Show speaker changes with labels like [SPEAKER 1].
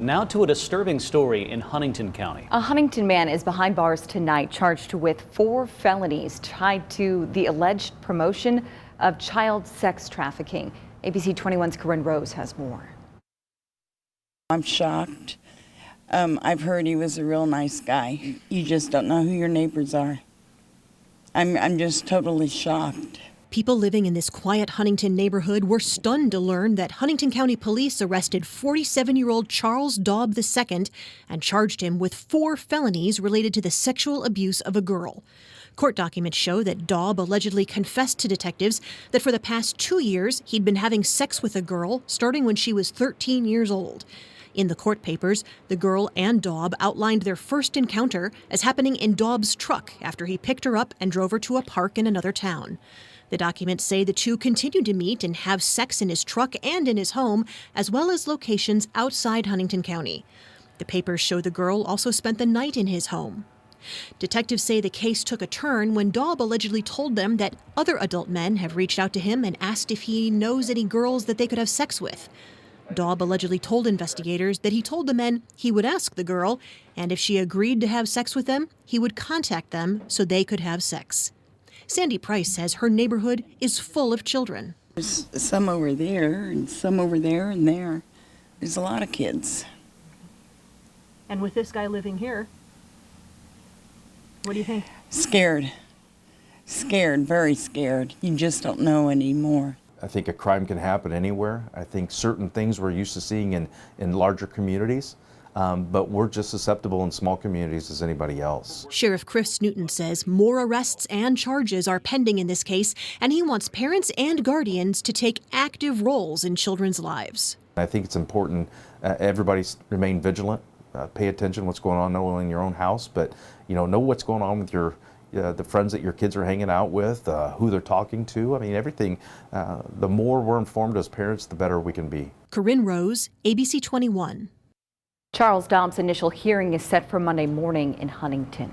[SPEAKER 1] Now to a disturbing story in Huntington County.
[SPEAKER 2] A Huntington man is behind bars tonight, charged with 4 felonies tied to the alleged promotion of child sex trafficking. ABC 21's Corinne Rose has more.
[SPEAKER 3] I'm shocked. I've heard he was a real nice guy. You just don't know who your neighbors are. I'm just totally shocked.
[SPEAKER 4] People living in this quiet Huntington neighborhood were stunned to learn that Huntington County police arrested 47-year-old Charles Daub II and charged him with 4 felonies related to the sexual abuse of a girl. Court documents show that Daub allegedly confessed to detectives that for the past 2 years he'd been having sex with a girl starting when she was 13 years old. In the court papers, the girl and Daub outlined their first encounter as happening in Daub's truck after he picked her up and drove her to a park in another town. The documents say the two continued to meet and have sex in his truck and in his home, as well as locations outside Huntington County. The papers show the girl also spent the night in his home. Detectives say the case took a turn when Daub allegedly told them that other adult men have reached out to him and asked if he knows any girls that they could have sex with. Daub allegedly told investigators that he told the men he would ask the girl, and if she agreed to have sex with them, he would contact them so they could have sex. Sandy Price says her neighborhood is full of children.
[SPEAKER 3] There's some over there and some over there and there. There's a lot of kids.
[SPEAKER 4] And with this guy living here, what do you think?
[SPEAKER 3] Scared. Scared, very scared. You just don't know anymore.
[SPEAKER 5] I think a crime can happen anywhere. I think certain things we're used to seeing in larger communities, but we're just susceptible in small communities as anybody else.
[SPEAKER 4] Sheriff Chris Newton says more arrests and charges are pending in this case, and he wants parents and guardians to take active roles in children's lives.
[SPEAKER 5] I think it's important everybody remain vigilant, pay attention to what's going on not only in your own house, but know what's going on with your the friends that your kids are hanging out with, who they're talking to. I mean, everything. The more we're informed as parents, the better we can be.
[SPEAKER 4] Corinne Rose, ABC 21.
[SPEAKER 2] Charles Daub's initial hearing is set for Monday morning in Huntington.